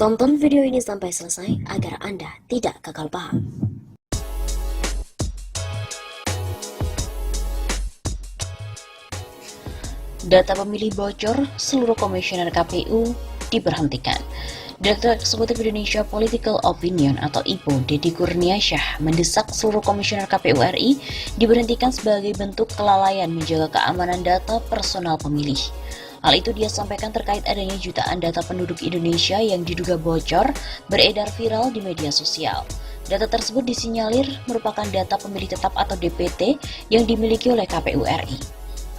Tonton video ini sampai selesai agar Anda tidak gagal paham. Data pemilih bocor, seluruh komisioner KPU diberhentikan. Direktur Eksekutif Indonesia Political Opinion atau IPO, Deddy Kurniasyah, mendesak seluruh komisioner KPU RI diberhentikan sebagai bentuk kelalaian menjaga keamanan data personal pemilih. Hal itu dia sampaikan terkait adanya jutaan data penduduk Indonesia yang diduga bocor beredar viral di media sosial. Data tersebut disinyalir merupakan data pemilih tetap atau DPT yang dimiliki oleh KPU RI.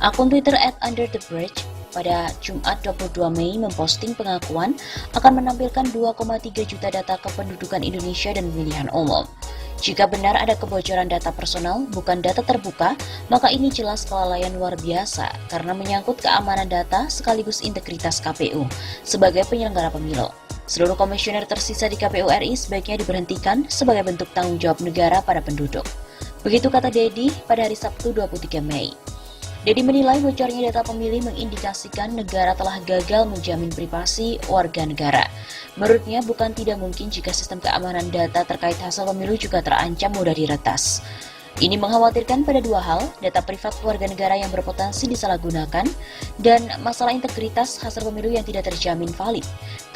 Akun Twitter @UnderTheBridge pada Jumat 22 Mei memposting pengakuan akan menampilkan 2,3 juta data kependudukan Indonesia dan pemilihan umum. Jika benar ada kebocoran data personal, bukan data terbuka, maka ini jelas kelalaian luar biasa karena menyangkut keamanan data sekaligus integritas KPU sebagai penyelenggara pemilu. Seluruh komisioner tersisa di KPU RI sebaiknya diberhentikan sebagai bentuk tanggung jawab negara pada penduduk. Begitu kata Deddy pada hari Sabtu 23 Mei. Deddy menilai bocornya data pemilih mengindikasikan negara telah gagal menjamin privasi warga negara. Menurutnya, bukan tidak mungkin jika sistem keamanan data terkait hasil pemilu juga terancam mudah diretas. Ini mengkhawatirkan pada dua hal, data privat warga negara yang berpotensi disalahgunakan, dan masalah integritas hasil pemilu yang tidak terjamin valid,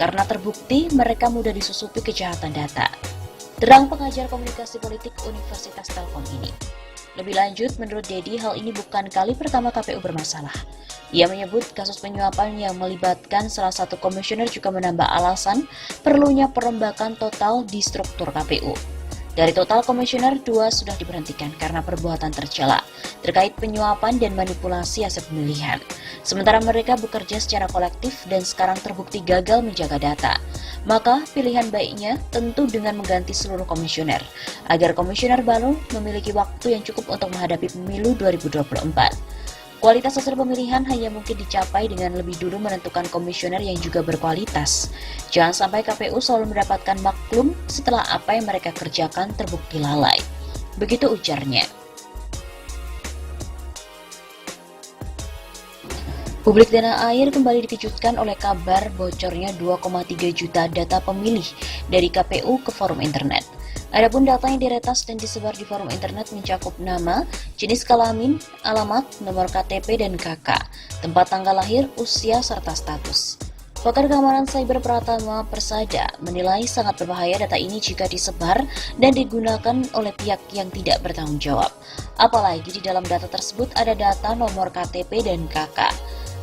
karena terbukti mereka mudah disusupi kejahatan data. Terang pengajar komunikasi politik Universitas Telkom ini. Lebih lanjut, menurut Deddy, hal ini bukan kali pertama KPU bermasalah. Ia menyebut kasus penyuapan yang melibatkan salah satu komisioner juga menambah alasan perlunya perombakan total di struktur KPU. Dari total komisioner, 2 sudah diberhentikan karena perbuatan tercela terkait penyuapan dan manipulasi hasil pemilihan. Sementara mereka bekerja secara kolektif dan sekarang terbukti gagal menjaga data. Maka pilihan baiknya tentu dengan mengganti seluruh komisioner, agar komisioner baru memiliki waktu yang cukup untuk menghadapi pemilu 2024. Kualitas hasil pemilihan hanya mungkin dicapai dengan lebih dulu menentukan komisioner yang juga berkualitas. Jangan sampai KPU selalu mendapatkan maklum setelah apa yang mereka kerjakan terbukti lalai. Begitu ujarnya. Publik tanah air kembali dikejutkan oleh kabar bocornya 2,3 juta data pemilih dari KPU ke forum internet. Adapun data yang diretas dan disebar di forum internet mencakup nama, jenis kelamin, alamat, nomor KTP dan KK, tempat tanggal lahir, usia, serta status. Pakar keamanan cyber Pratama Persada menilai sangat berbahaya data ini jika disebar dan digunakan oleh pihak yang tidak bertanggung jawab. Apalagi di dalam data tersebut ada data nomor KTP dan KK.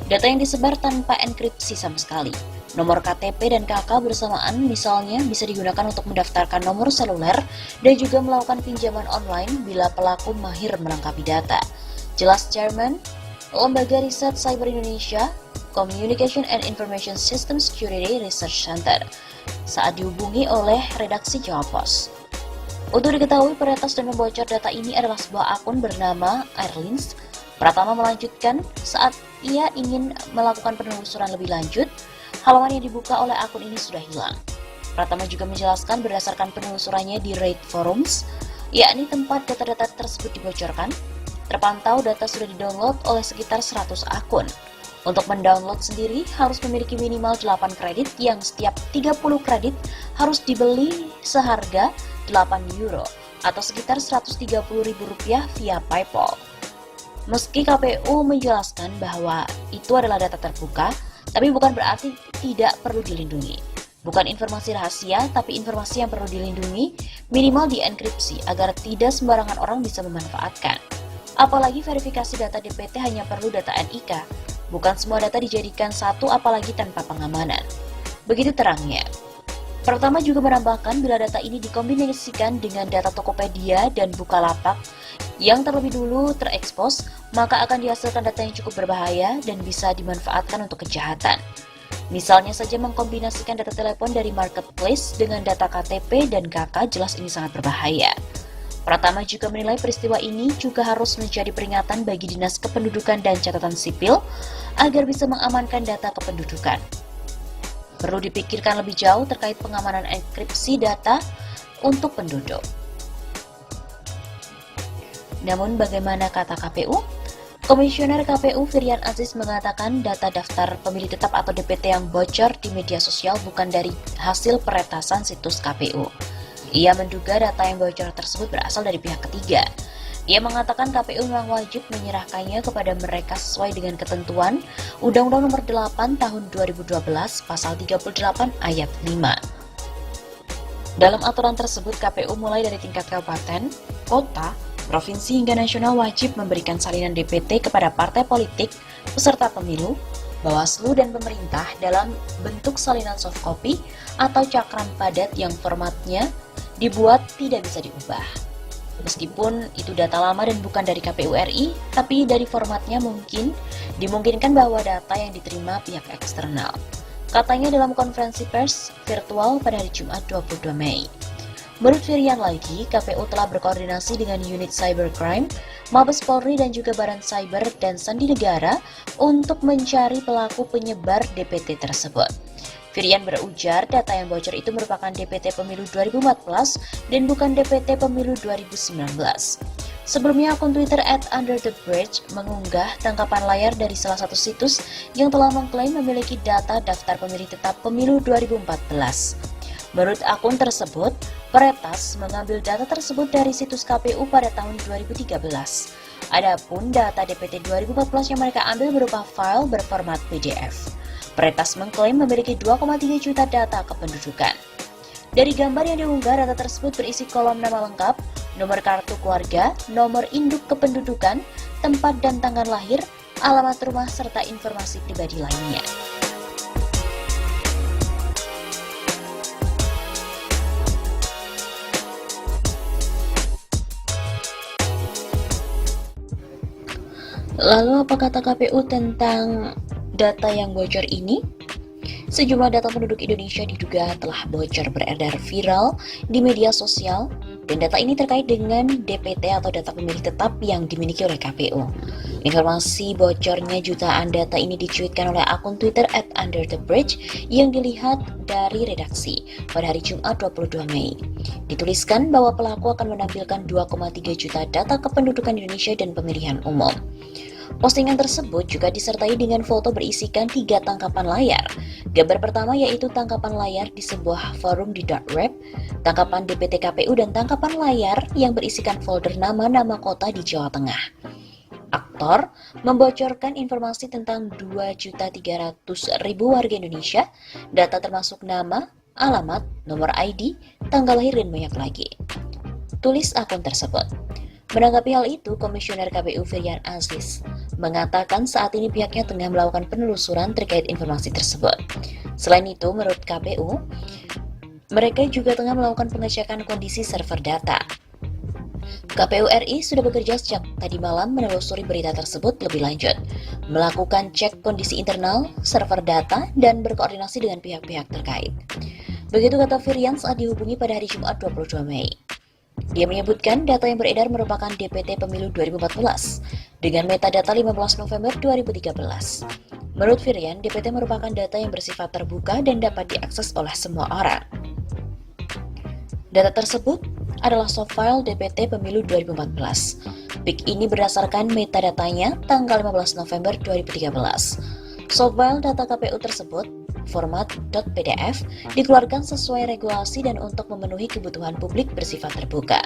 Data yang disebar tanpa enkripsi sama sekali. Nomor KTP dan KK bersamaan misalnya bisa digunakan untuk mendaftarkan nomor seluler dan juga melakukan pinjaman online bila pelaku mahir melengkapi data. Jelas Chairman, Lembaga Riset Cyber Indonesia, Communication and Information System Security Research Center, saat dihubungi oleh redaksi Jawa Post. Untuk diketahui peretas dan membocor data ini adalah sebuah akun bernama Airlines. Pratama melanjutkan, saat ia ingin melakukan penelusuran lebih lanjut, halaman yang dibuka oleh akun ini sudah hilang. Pratama juga menjelaskan berdasarkan penelusurannya di Raid Forums, yakni tempat data-data tersebut dibocorkan, terpantau data sudah didownload oleh sekitar 100 akun. Untuk mendownload sendiri harus memiliki minimal 8 kredit yang setiap 30 kredit harus dibeli seharga 8 euro atau sekitar Rp130.000 via PayPal. Meski KPU menjelaskan bahwa itu adalah data terbuka, tapi bukan berarti tidak perlu dilindungi. Bukan informasi rahasia, tapi informasi yang perlu dilindungi, minimal dienkripsi agar tidak sembarangan orang bisa memanfaatkan. Apalagi verifikasi data DPT hanya perlu data NIK, bukan semua data dijadikan satu apalagi tanpa pengamanan. Begitu terangnya. Pertama juga menambahkan bila data ini dikombinasikan dengan data Tokopedia dan Bukalapak yang terlebih dulu terekspos, maka akan dihasilkan data yang cukup berbahaya dan bisa dimanfaatkan untuk kejahatan. Misalnya saja mengkombinasikan data telepon dari marketplace dengan data KTP dan KK, jelas ini sangat berbahaya. Pratama juga menilai peristiwa ini juga harus menjadi peringatan bagi Dinas Kependudukan dan Catatan Sipil agar bisa mengamankan data kependudukan. Perlu dipikirkan lebih jauh terkait pengamanan enkripsi data untuk penduduk. Namun bagaimana kata KPU? Komisioner KPU Firian Aziz mengatakan data daftar pemilih tetap atau DPT yang bocor di media sosial bukan dari hasil peretasan situs KPU. Ia menduga data yang bocor tersebut berasal dari pihak ketiga. Ia mengatakan KPU memang wajib menyerahkannya kepada mereka sesuai dengan ketentuan Undang-Undang Nomor 8 Tahun 2012 Pasal 38 Ayat 5. Dalam aturan tersebut, KPU mulai dari tingkat kabupaten, kota, provinsi hingga nasional wajib memberikan salinan DPT kepada partai politik, peserta pemilu, Bawaslu, dan pemerintah dalam bentuk salinan soft copy atau cakram padat yang formatnya dibuat tidak bisa diubah. Meskipun itu data lama dan bukan dari KPU RI, tapi dari formatnya dimungkinkan bahwa data yang diterima pihak eksternal. Katanya dalam konferensi pers virtual pada hari Jumat 22 Mei. Menurut Firian lagi, KPU telah berkoordinasi dengan unit cybercrime, Mabes Polri dan juga Badan Cyber dan Sandi Negara untuk mencari pelaku penyebar DPT tersebut. Firian berujar data yang bocor itu merupakan DPT pemilu 2014 dan bukan DPT pemilu 2019. Sebelumnya, akun Twitter @underthebridge mengunggah tangkapan layar dari salah satu situs yang telah mengklaim memiliki data daftar pemilih tetap pemilu 2014. Menurut akun tersebut, peretas mengambil data tersebut dari situs KPU pada tahun 2013. Adapun data DPT 2014 yang mereka ambil berupa file berformat PDF. Peretas mengklaim memiliki 2,3 juta data kependudukan. Dari gambar yang diunggah, data tersebut berisi kolom nama lengkap, nomor kartu keluarga, nomor induk kependudukan, tempat dan tanggal lahir, alamat rumah, serta informasi pribadi lainnya. Lalu apa kata KPU tentang data yang bocor ini? Sejumlah data penduduk Indonesia diduga telah bocor beredar viral di media sosial, dan data ini terkait dengan DPT atau data pemilih tetap yang dimiliki oleh KPU. Informasi bocornya jutaan data ini dicuitkan oleh akun Twitter @underthebridge yang dilihat dari redaksi pada hari Jumat 22 Mei. Dituliskan bahwa pelaku akan menampilkan 2,3 juta data kependudukan Indonesia dan pemilihan umum. Postingan tersebut juga disertai dengan foto berisikan 3 tangkapan layar. Gambar pertama yaitu tangkapan layar di sebuah forum di dark web, tangkapan DPT KPU, dan tangkapan layar yang berisikan folder nama-nama kota di Jawa Tengah. Aktor membocorkan informasi tentang 2.300.000 warga Indonesia, data termasuk nama, alamat, nomor ID, tanggal lahir, dan banyak lagi. Tulis akun tersebut. Menanggapi hal itu, Komisioner KPU Firian Aziz mengatakan saat ini pihaknya tengah melakukan penelusuran terkait informasi tersebut. Selain itu, menurut KPU, mereka juga tengah melakukan pengecekan kondisi server data. KPU RI sudah bekerja sejak tadi malam menelusuri berita tersebut lebih lanjut, melakukan cek kondisi internal, server data, dan berkoordinasi dengan pihak-pihak terkait. Begitu kata Firian saat dihubungi pada hari Jumat 22 Mei. Dia menyebutkan data yang beredar merupakan DPT pemilu 2014 dengan metadata 15 November 2013. Menurut Firian, DPT merupakan data yang bersifat terbuka dan dapat diakses oleh semua orang. Data tersebut adalah soft file DPT pemilu 2014. PIK ini berdasarkan metadatanya tanggal 15 November 2013. Soft file data KPU tersebut format .pdf dikeluarkan sesuai regulasi dan untuk memenuhi kebutuhan publik bersifat terbuka.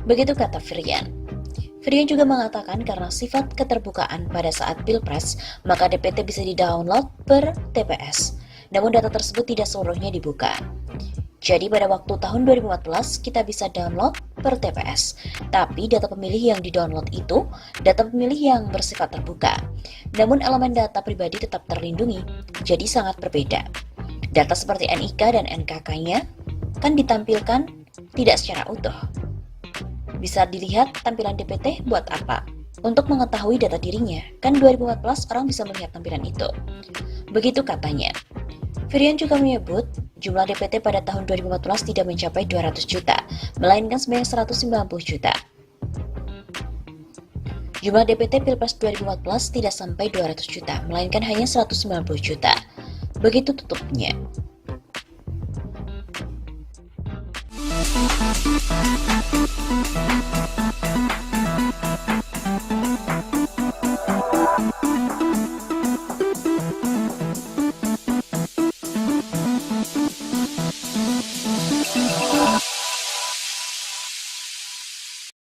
Begitu kata Firian. Firian juga mengatakan karena sifat keterbukaan pada saat Pilpres, maka DPT bisa di-download per TPS. Namun data tersebut tidak seluruhnya dibuka. Jadi pada waktu tahun 2014 kita bisa download per TPS, tapi data pemilih yang di-download itu data pemilih yang bersifat terbuka. Namun elemen data pribadi tetap terlindungi, jadi sangat berbeda. Data seperti NIK dan NKK-nya kan ditampilkan tidak secara utuh. Bisa dilihat tampilan DPT buat apa? Untuk mengetahui data dirinya, kan 2014 orang bisa melihat tampilan itu. Begitu katanya. Firian juga menyebut jumlah DPT pada tahun 2014 tidak mencapai 200 juta, melainkan sebanyak 190 juta. Jumlah DPT Pilpres 2014 tidak sampai 200 juta, melainkan hanya 190 juta. Begitu tutupnya.